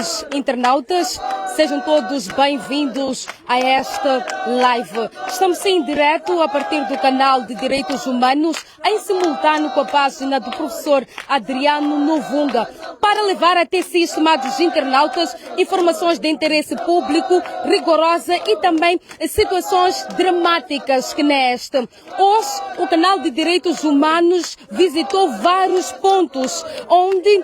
caros internautas, sejam todos bem-vindos a esta live. Estamos em direto a partir do canal de Direitos Humanos, em simultâneo com a página do professor Adriano Novunga, para levar até si, estimados internautas, informações de interesse público, rigorosa e também situações dramáticas que nesta. Hoje, o canal de Direitos Humanos visitou vários pontos onde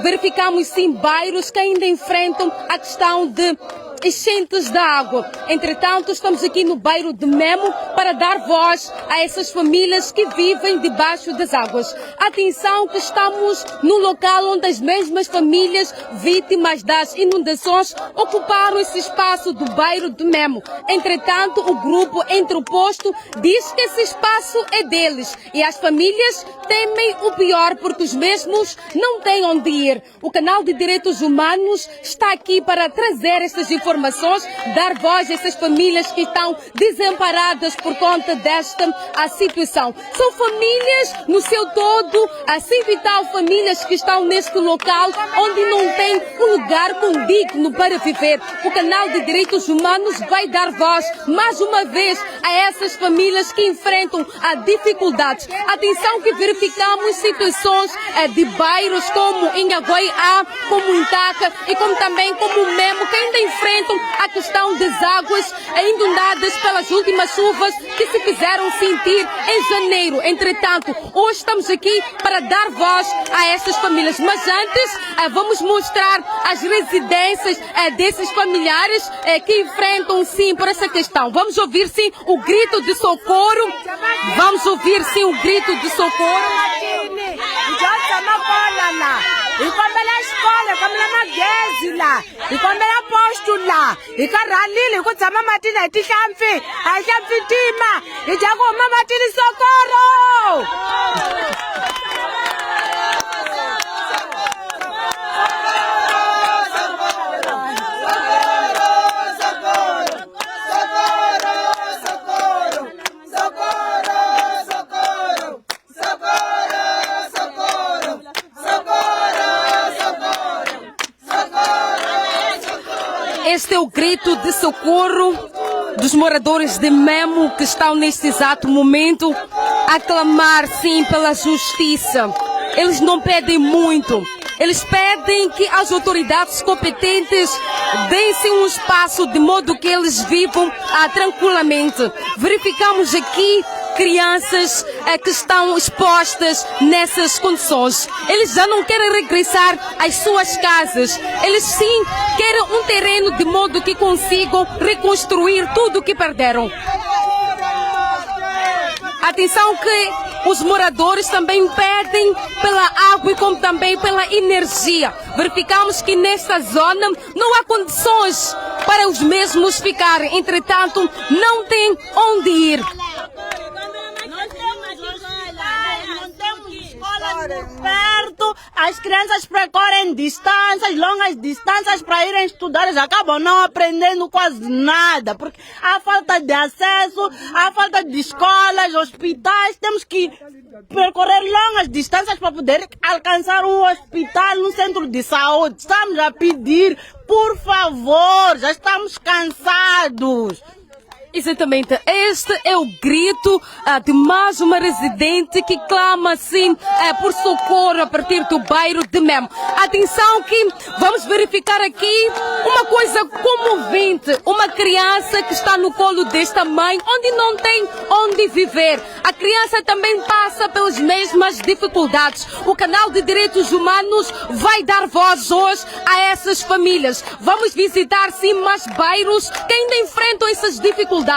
verificamos sim bairros que ainda enfrentam a questão de enchentes de água. Entretanto, estamos aqui no bairro de Memo para dar voz a essas famílias que vivem debaixo das águas. Atenção que estamos no local onde as mesmas famílias vítimas das inundações ocuparam esse espaço do bairro de Memo. Entretanto, o grupo entreposto diz que esse espaço é deles e as famílias temem o pior porque os mesmos não têm onde ir. O canal de Direitos Humanos está aqui para trazer estas informações, dar voz a essas famílias que estão desamparadas por conta desta situação. São famílias no seu todo, 100 e tal famílias que estão neste local onde não tem um lugar condigno para viver. O canal de Direitos Humanos vai dar voz mais uma vez a essas famílias que enfrentam dificuldades. Atenção que verificamos situações de bairros como Inhaguai-A, como Intaca e como também como Memo, que ainda enfrentam a questão das águas inundadas pelas últimas chuvas que se fizeram sentir em janeiro. Entretanto, hoje estamos aqui para dar voz a essas famílias. Mas antes, vamos mostrar as residências desses familiares que enfrentam sim por essa questão. Vamos ouvir sim o grito de socorro. Vamos ouvir sim o grito de socorro. Ikombela xikolo, ikombela magezi la, ikombela postu la, ikarhalile ku tshama matini hi tihlampfi, a hi hlampfi tima, hi dya ku huma matini Socorro! Este é o grito de socorro dos moradores de Memo que estão neste exato momento a clamar sim pela justiça. Eles não pedem muito. Eles pedem que as autoridades competentes deem-se um espaço de modo que eles vivam tranquilamente. Verificamos aqui crianças que estão expostas nessas condições. Eles já não querem regressar às suas casas. Eles sim querem um terreno de modo que consigam reconstruir tudo o que perderam. Atenção que os moradores também pedem pela água e como também pela energia. Verificamos que nesta zona não há condições para os mesmos ficarem. Entretanto, não tem onde ir. Perto, as crianças percorrem distâncias, longas distâncias para irem estudar, eles acabam não aprendendo quase nada, porque há falta de acesso, há falta de escolas, hospitais, temos que percorrer longas distâncias para poder alcançar um hospital, um centro de saúde. Estamos a pedir, por favor, já estamos cansados. Exatamente, este é o grito de mais uma residente que clama assim por socorro a partir do bairro de Memo. Atenção que vamos verificar aqui uma coisa comovente, uma criança que está no colo desta mãe onde não tem onde viver. A criança também passa pelas mesmas dificuldades. O canal de Direitos Humanos vai dar voz hoje a essas famílias. Vamos visitar sim mais bairros que ainda enfrentam essas dificuldades.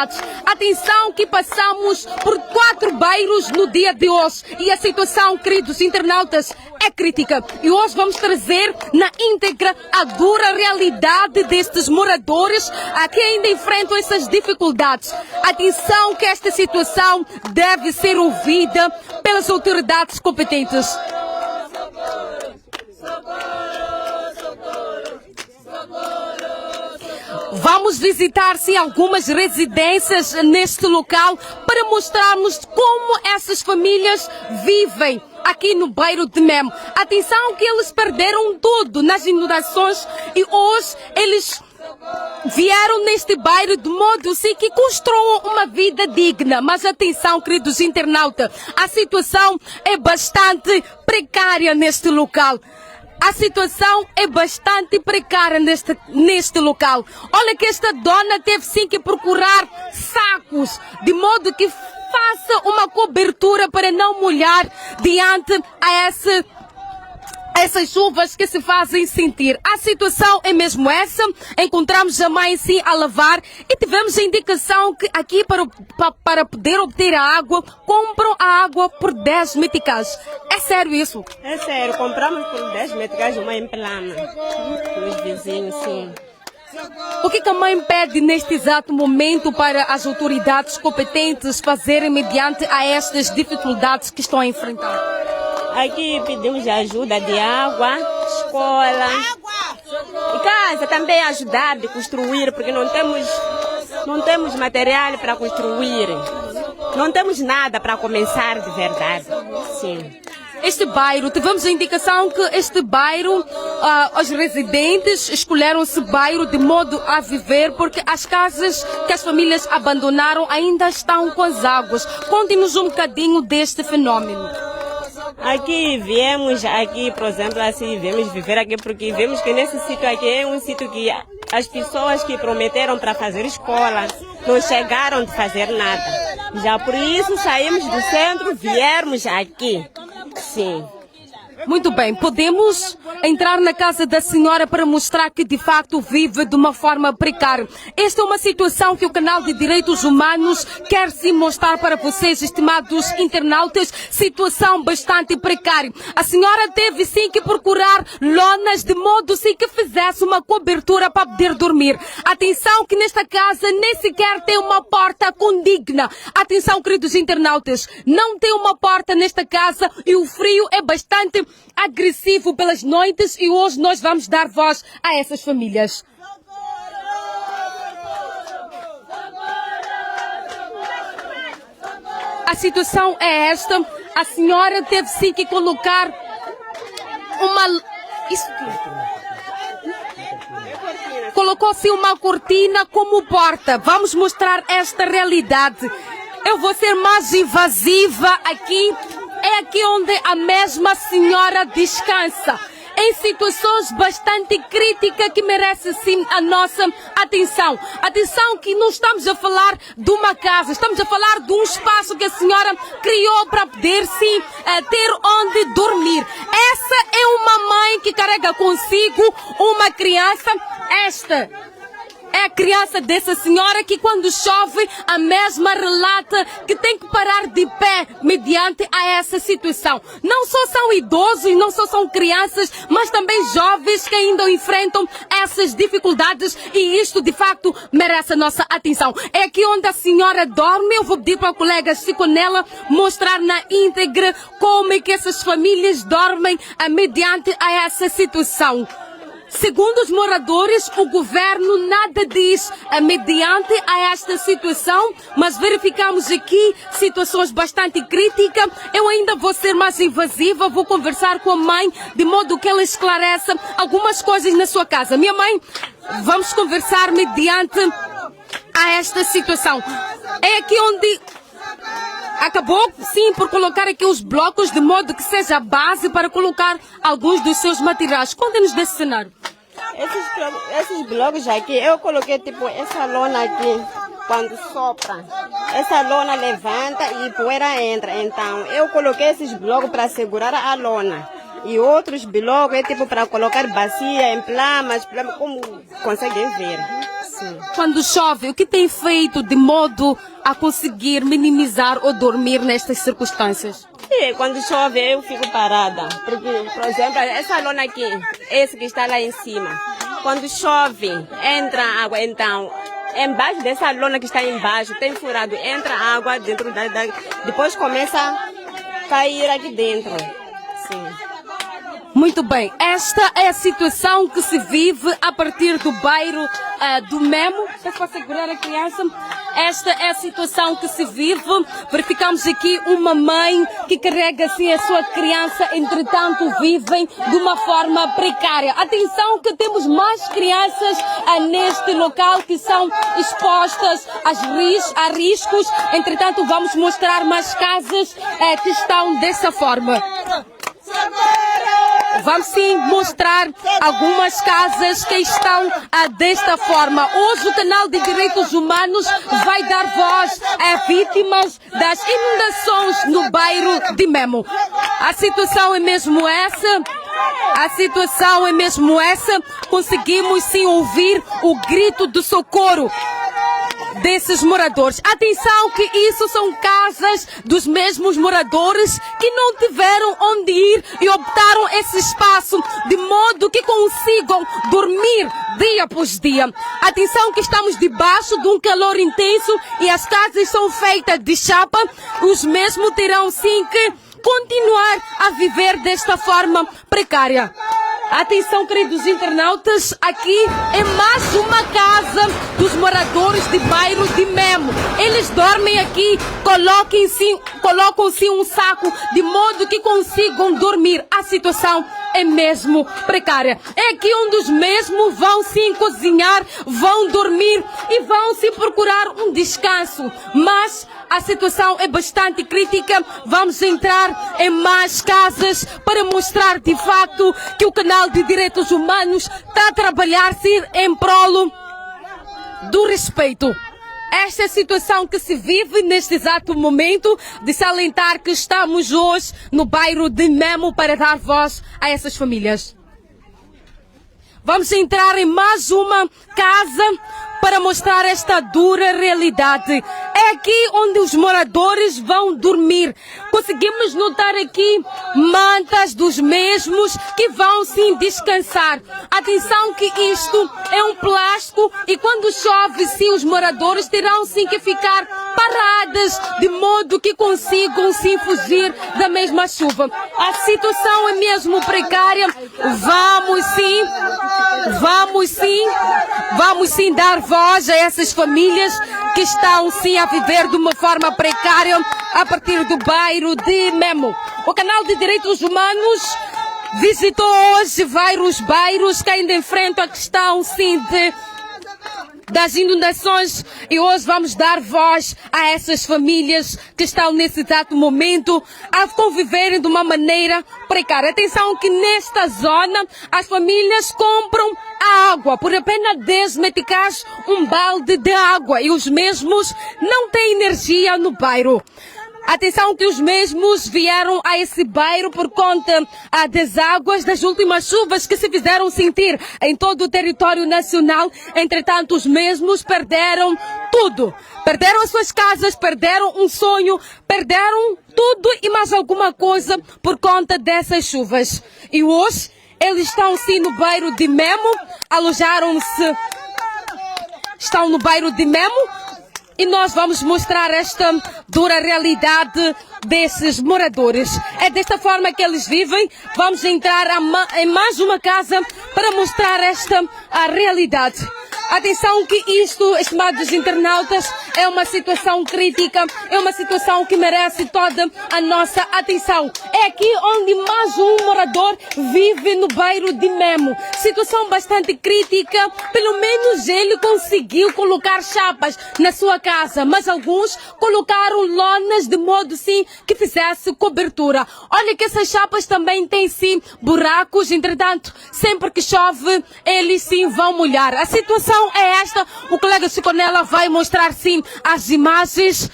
Atenção que passamos por 4 bairros no dia de hoje e a situação, queridos internautas, é crítica. E hoje vamos trazer na íntegra a dura realidade destes moradores que ainda enfrentam essas dificuldades. Atenção que esta situação deve ser ouvida pelas autoridades competentes. Vamos visitar sim algumas residências neste local para mostrarmos como essas famílias vivem aqui no bairro de Memo. Atenção que eles perderam tudo nas inundações e hoje eles vieram neste bairro de modo assim que construam uma vida digna. Mas atenção, queridos internautas, a situação é bastante precária neste local. A situação é bastante precária neste local. Olha que esta dona teve sim que procurar sacos, de modo que faça uma cobertura para não molhar diante a essas chuvas que se fazem sentir. A situação é mesmo essa. Encontramos a mãe sim a lavar e tivemos a indicação que aqui para poder obter a água, compram a água por 10 meticais. É sério isso? É sério, compramos por 10 meticais uma emplama. Nos vizinhos, sim. O que a mãe pede neste exato momento para as autoridades competentes fazerem mediante a estas dificuldades que estão a enfrentar? Aqui pedimos ajuda de água, escola e casa também ajudar de construir, porque não temos material para construir. Não temos nada para começar de verdade. Sim. Este bairro, tivemos a indicação que este bairro, os residentes escolheram esse bairro de modo a viver porque as casas que as famílias abandonaram ainda estão com as águas. Conte-nos um bocadinho deste fenômeno. Aqui viemos, por exemplo, assim, viemos viver aqui porque vemos que nesse sítio aqui é um sítio que as pessoas que prometeram para fazer escola não chegaram de fazer nada. Já por isso saímos do centro, viemos aqui. Sim. Muito bem, podemos entrar na casa da senhora para mostrar que de facto vive de uma forma precária. Esta é uma situação que o canal de Direitos Humanos quer sim mostrar para vocês, estimados internautas, situação bastante precária. A senhora teve sim que procurar lonas de modo sim que fizesse uma cobertura para poder dormir. Atenção que nesta casa nem sequer tem uma porta condigna. Atenção, queridos internautas, não tem uma porta nesta casa e o frio é bastante agressivo pelas noites e hoje nós vamos dar voz a essas famílias. A situação é esta. A senhora teve sim que colocar colocou-se uma cortina como porta. Vamos mostrar esta realidade. Eu vou ser mais invasiva aqui. É aqui onde a mesma senhora descansa. Em situações bastante críticas que merecem sim a nossa atenção. Atenção que não estamos a falar de uma casa, estamos a falar de um espaço que a senhora criou para poder sim ter onde dormir. Essa é uma mãe que carrega consigo uma criança. Esta é a criança dessa senhora que quando chove a mesma relata que tem que parar de pé mediante a essa situação. Não só são idosos, não só são crianças, mas também jovens que ainda enfrentam essas dificuldades e isto de facto merece a nossa atenção. É aqui onde a senhora dorme. Eu vou pedir para a colega Chiconela mostrar na íntegra como é que essas famílias dormem mediante a essa situação. Segundo os moradores, o governo nada diz mediante a esta situação, mas verificamos aqui situações bastante críticas. Eu ainda vou ser mais invasiva, vou conversar com a mãe, de modo que ela esclareça algumas coisas na sua casa. Minha mãe, vamos conversar mediante a esta situação. É aqui onde acabou, sim, por colocar aqui os blocos de modo que seja a base para colocar alguns dos seus materiais. Conta-nos desse cenário. Esses blocos aqui, eu coloquei tipo essa lona aqui, quando sopra, essa lona levanta e poeira entra. Então, eu coloquei esses blocos para segurar a lona. E outros blocos é tipo para colocar bacia, emplamas, como conseguem ver. Sim. Quando chove, o que tem feito de modo a conseguir minimizar ou dormir nestas circunstâncias? E quando chove eu fico parada, porque, por exemplo, essa lona aqui, esse que está lá em cima, quando chove, entra água, então, embaixo dessa lona que está embaixo, tem furado, entra água dentro depois começa a cair aqui dentro. Sim. Muito bem, esta é a situação que se vive a partir do bairro do Memo. Você pode segurar a criança? esta é a situação que se vive. Verificamos aqui uma mãe que carrega assim a sua criança, entretanto vivem de uma forma precária. Atenção que temos mais crianças neste local que são expostas a riscos. Entretanto, vamos mostrar mais casas que estão dessa forma. Vamos sim mostrar algumas casas que estão desta forma. Hoje o canal de Direitos Humanos vai dar voz a vítimas das inundações no bairro de Memo. A situação é mesmo essa. Conseguimos sim ouvir o grito de socorro desses moradores. Atenção que isso são casas dos mesmos moradores que não tiveram onde ir e optaram esse espaço de modo que consigam dormir dia após dia. Atenção que estamos debaixo de um calor intenso e as casas são feitas de chapa. Os mesmos terão sim que continuar a viver desta forma precária. Atenção, queridos internautas, aqui é mais uma casa dos moradores de bairro de Memo. Eles dormem aqui, colocam-se um saco de modo que consigam dormir. A situação é mesmo precária. É aqui onde os mesmos vão sim cozinhar, vão dormir e vão sim procurar um descanso. Mas a situação é bastante crítica. Vamos entrar em mais casas para mostrar de facto que o canal de Direitos Humanos está a trabalhar-se em prol do respeito. Esta é a situação que se vive neste exato momento, de salientar que estamos hoje no bairro de Memo para dar voz a essas famílias. Vamos entrar em mais uma casa para mostrar esta dura realidade. É aqui onde os moradores vão dormir. Conseguimos notar aqui mantas dos mesmos que vão sim descansar. Atenção que isto é um plástico e quando chove sim os moradores terão sim que ficar paradas de modo que consigam sim fugir da mesma chuva. A situação é mesmo precária. Vamos sim dar voz a essas famílias que estão sim a viver de uma forma precária a partir do bairro de Memo. O canal de Direitos Humanos visitou hoje vários bairros que ainda enfrentam a questão sim das inundações e hoje vamos dar voz a essas famílias que estão nesse exato momento a conviverem de uma maneira precária. Atenção que nesta zona as famílias compram água por apenas 10 meticais um balde de água e os mesmos não têm energia no bairro. Atenção que os mesmos vieram a esse bairro por conta das águas das últimas chuvas que se fizeram sentir em todo o território nacional. Entretanto, os mesmos perderam tudo. Perderam as suas casas, perderam um sonho, perderam tudo e mais alguma coisa por conta dessas chuvas. E hoje eles estão sim no bairro de Memo, estão no bairro de Memo. E nós vamos mostrar esta dura realidade desses moradores. É desta forma que eles vivem. Vamos entrar em mais uma casa para mostrar a realidade. Atenção que isto, estimados internautas, é uma situação crítica, é uma situação que merece toda a nossa atenção. É aqui onde mais um morador vive no bairro de Memo. Situação bastante crítica, pelo menos ele conseguiu colocar chapas na sua casa, mas alguns colocaram lonas de modo sim que fizesse cobertura. Olha que essas chapas também têm sim buracos, entretanto, sempre que chove, eles sim vão molhar. A situação é esta, o colega Chiconella vai mostrar sim as imagens,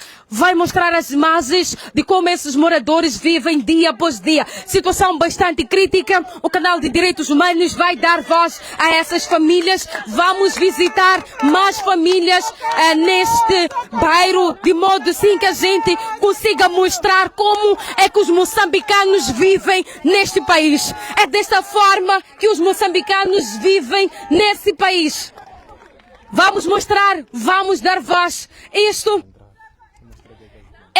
de como esses moradores vivem dia após dia. Situação bastante crítica, o canal de Direitos Humanos vai dar voz a essas famílias. Vamos visitar mais famílias neste bairro, de modo sim que a gente consiga mostrar como é que os moçambicanos vivem neste país. É desta forma que os moçambicanos vivem nesse país. Vamos mostrar, vamos dar voz. Isto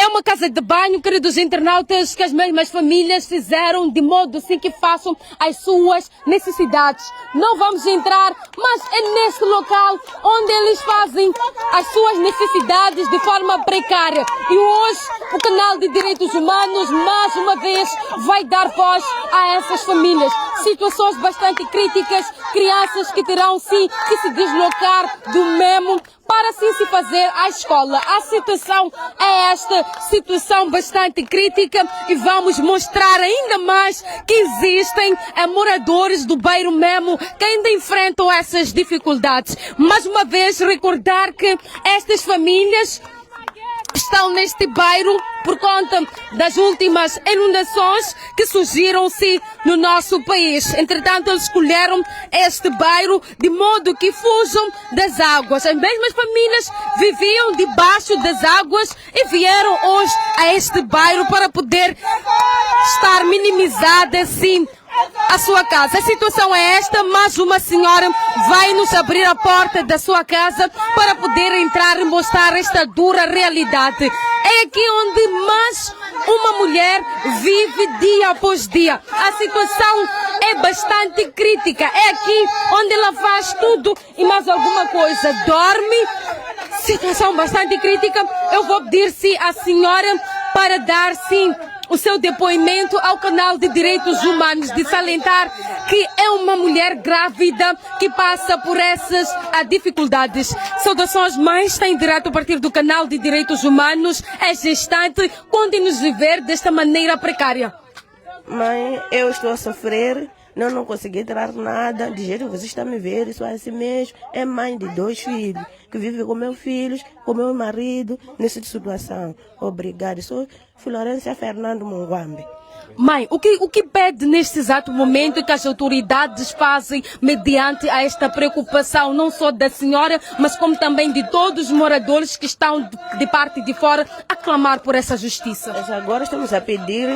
É uma casa de banho, queridos internautas, que as mesmas famílias fizeram de modo assim que façam as suas necessidades. Não vamos entrar, mas é neste local onde eles fazem as suas necessidades de forma precária. E hoje o canal de Direitos Humanos, mais uma vez, vai dar voz a essas famílias. Situações bastante críticas, crianças que terão sim que se deslocar do mesmo para assim se fazer à escola. A situação é esta, situação bastante crítica, e vamos mostrar ainda mais que existem moradores do bairro Memo que ainda enfrentam essas dificuldades. Mais uma vez recordar que estas famílias estão neste bairro por conta das últimas inundações que surgiram-se no nosso país. Entretanto, eles escolheram este bairro de modo que fujam das águas. As mesmas famílias viviam debaixo das águas e vieram hoje a este bairro para poder estar minimizada, assim, a sua casa. A situação é esta, mas uma senhora vai nos abrir a porta da sua casa para poder entrar e mostrar esta dura realidade. É aqui onde mais uma mulher vive dia após dia. A situação é bastante crítica. É aqui onde ela faz tudo e mais alguma coisa. Dorme. Situação bastante crítica. Eu vou pedir-se à senhora para dar, sim, o seu depoimento ao canal de Direitos Humanos, de salientar que é uma mulher grávida que passa por essas dificuldades. Saudações, mãe, está em direto a partir do canal de Direitos Humanos, é gestante, conte-nos viver desta maneira precária. Mãe, eu estou a sofrer, não consegui tirar nada, de jeito que você está a me ver, isso é assim mesmo. É mãe de 2 filhos, que vive com meus filhos, com meu marido, nessa situação. Obrigada, sou Florência Fernando Munguambe. Mãe, o que pede neste exato momento que as autoridades fazem mediante a esta preocupação, não só da senhora, mas como também de todos os moradores que estão de parte de fora a clamar por essa justiça? Mas agora estamos a pedir,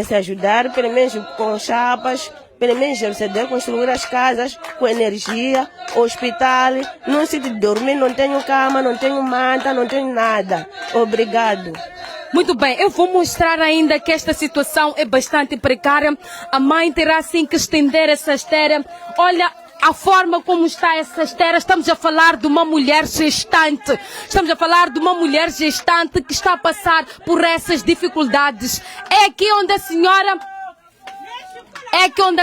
se ajudar, pelo menos com chapas, pelo menos proceder construir as casas com energia, hospital, num sítio de dormir, não tenho cama, não tenho manta, não tenho nada. Obrigado. Muito bem, eu vou mostrar ainda que esta situação é bastante precária. A mãe terá sim que estender essa esteira. Olha a forma como está essa esteira. Estamos a falar de uma mulher gestante. Estamos a falar de uma mulher gestante que está a passar por essas dificuldades. É aqui onde a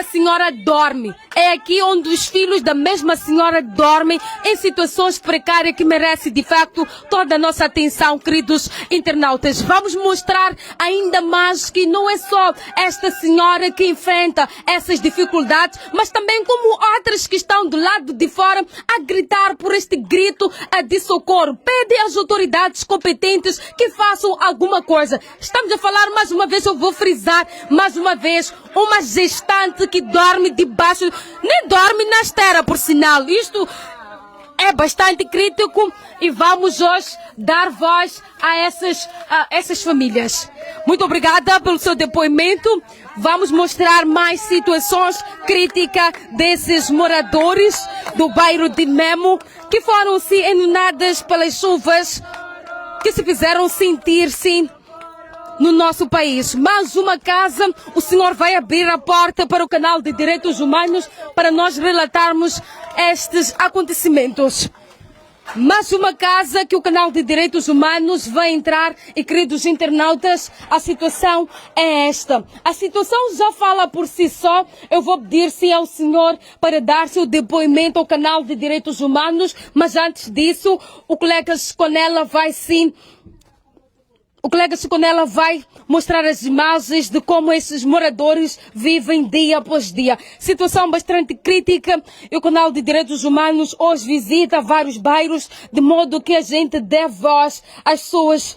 senhora dorme. É aqui onde os filhos da mesma senhora dormem em situações precárias que merecem, de facto, toda a nossa atenção, queridos internautas. Vamos mostrar ainda mais que não é só esta senhora que enfrenta essas dificuldades, mas também como outras que estão do lado de fora a gritar por este grito de socorro. Pede às autoridades competentes que façam alguma coisa. Estamos a falar, mais uma vez, eu vou frisar, mais uma vez, uma gestante que dorme debaixo, nem dorme na esteira, por sinal. Isto é bastante crítico e vamos hoje dar voz a essas famílias. Muito obrigada pelo seu depoimento. Vamos mostrar mais situações críticas desses moradores do bairro de Memo que foram-se inundadas pelas chuvas que se fizeram sentir-se no nosso país. Mais uma casa, o senhor vai abrir a porta para o canal de Direitos Humanos para nós relatarmos estes acontecimentos. Mais uma casa que o canal de Direitos Humanos vai entrar e, queridos internautas, a situação é esta. A situação já fala por si só. Eu vou pedir sim ao senhor para dar seu depoimento ao canal de Direitos Humanos, mas antes disso, o colega Chiconella vai sim... O colega Chiconella vai mostrar as imagens de como esses moradores vivem dia após dia. Situação bastante crítica e o canal de Direitos Humanos hoje visita vários bairros de modo que a gente dê voz às pessoas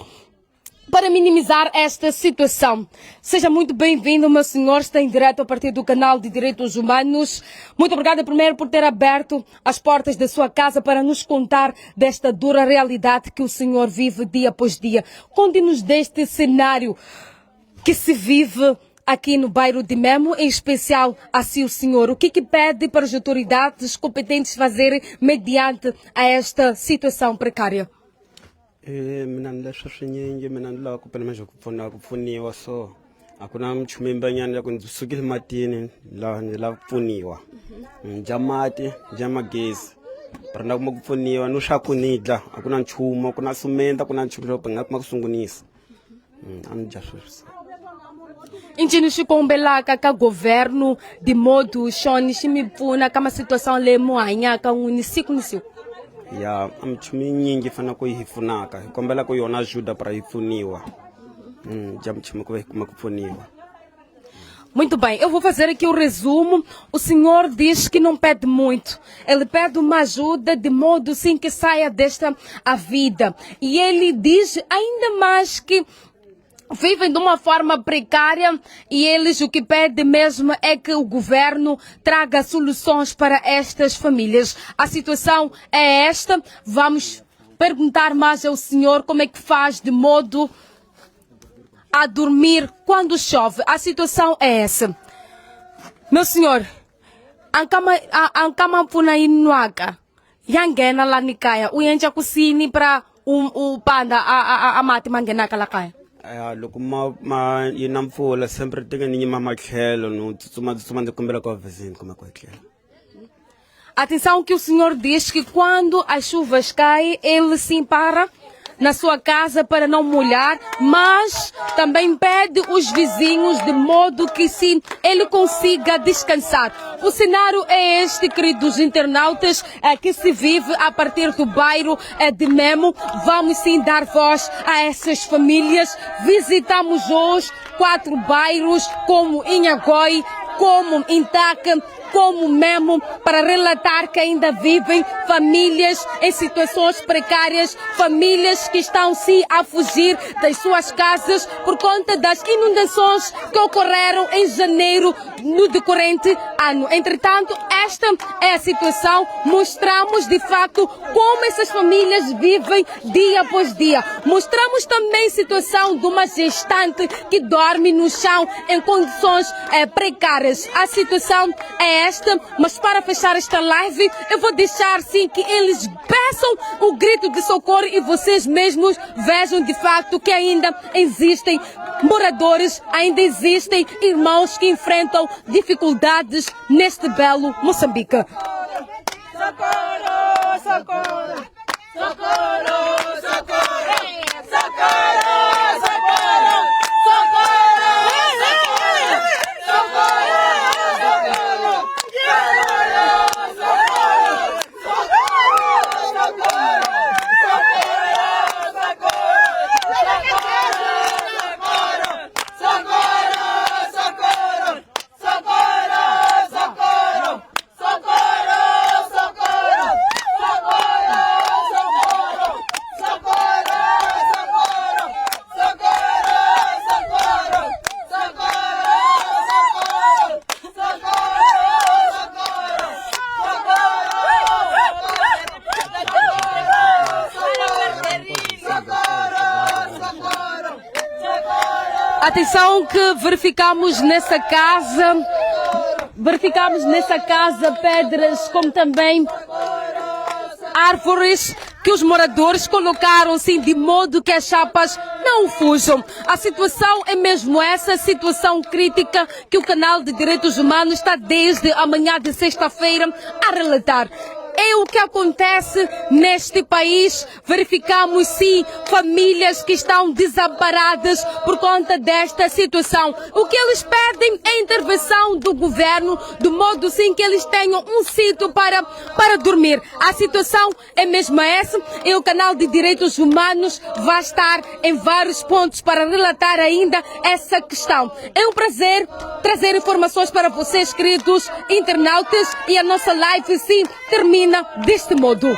para minimizar esta situação. Seja muito bem-vindo, meu senhor. Está em direto a partir do canal de Direitos Humanos. Muito obrigada primeiro por ter aberto as portas da sua casa para nos contar desta dura realidade que o senhor vive dia após dia. Conte-nos deste cenário que se vive aqui no bairro de Memo, em especial assim o senhor. O que pede para as autoridades competentes fazerem mediante a esta situação precária? Mina ni leswi swinyingi mina ni lava ku pela manje ku pfuniwa so a ku na minchumu yimbanyana ya ku ndzi sukile matini laha ni lava ku pfuniwa dya mati dya magezi pero na kuma ku pfuniwa no swa ku ni dya a ku na nchumu ku na sumenta ku na nchumu lowu nga kuma ku sungunisa a ni dya sweswo. Incini xi kombelaka ka governo de modo xoni xi mi pfuna ka masituação leyi mu hanyaka n'wini siku ni siku. Ya minchumu yinyingi fana ku yi pfunaka hi kombela ku yona ajuda para yi pfuniwa dya minchumu ku va hi kuma ku pfuniwa. Muito bem, eu vou fazer aqui o resumo. O senhor diz que não pede muito. Ele pede uma ajuda de modo sim que saia desta a vida. E ele diz ainda mais que vivem de uma forma precária e eles o que pedem mesmo é que o governo traga soluções para estas famílias. A situação é esta. Vamos perguntar mais ao senhor como é que faz de modo a dormir quando chove. A situação é essa. Meu senhor, ankama puna inuaka yangena la nikaya uyenja kusini para o panda a mati mangena kala kaya. Loko ma yi na mpfula sempre teka ni nyima matlhelo no tsutsuma ndzi kombela ka vizinho como é que tlhela. Atenção que o senhor diz que quando as chuvas caem, ele sim para na sua casa para não molhar, mas também pede os vizinhos de modo que sim ele consiga descansar. O cenário é este, queridos internautas, que se vive a partir do bairro de Memo. Vamos sim dar voz a essas famílias. Visitamos hoje 4 bairros como Inhagoi, como Intaca, como Memo, para relatar que ainda vivem famílias em situações precárias, famílias que estão sim a fugir das suas casas por conta das inundações que ocorreram em janeiro no decorrente ano. Entretanto, esta é a situação. Mostramos de facto como essas famílias vivem dia após dia. Mostramos também a situação de uma gestante que dorme no chão em condições precárias. A situação é esta, mas para fechar esta live, eu vou deixar sim que eles peçam o grito de socorro e vocês mesmos vejam de facto que ainda existem moradores, ainda existem irmãos que enfrentam dificuldades neste belo Moçambique. Socorro, socorro, socorro, socorro, socorro, socorro. Atenção que verificamos nessa casa pedras como também árvores que os moradores colocaram sim de modo que as chapas não fujam. A situação é mesmo essa, situação crítica que o canal de Direitos Humanos está desde amanhã de sexta-feira a relatar. É o que acontece neste país. Verificamos sim famílias que estão desamparadas por conta desta situação. O que eles pedem é a intervenção do governo, de modo sim que eles tenham um sítio para dormir. A situação é mesmo essa e o canal de Direitos Humanos vai estar em vários pontos para relatar ainda essa questão. É um prazer trazer informações para vocês, queridos internautas, e a nossa live sim termina deste modo.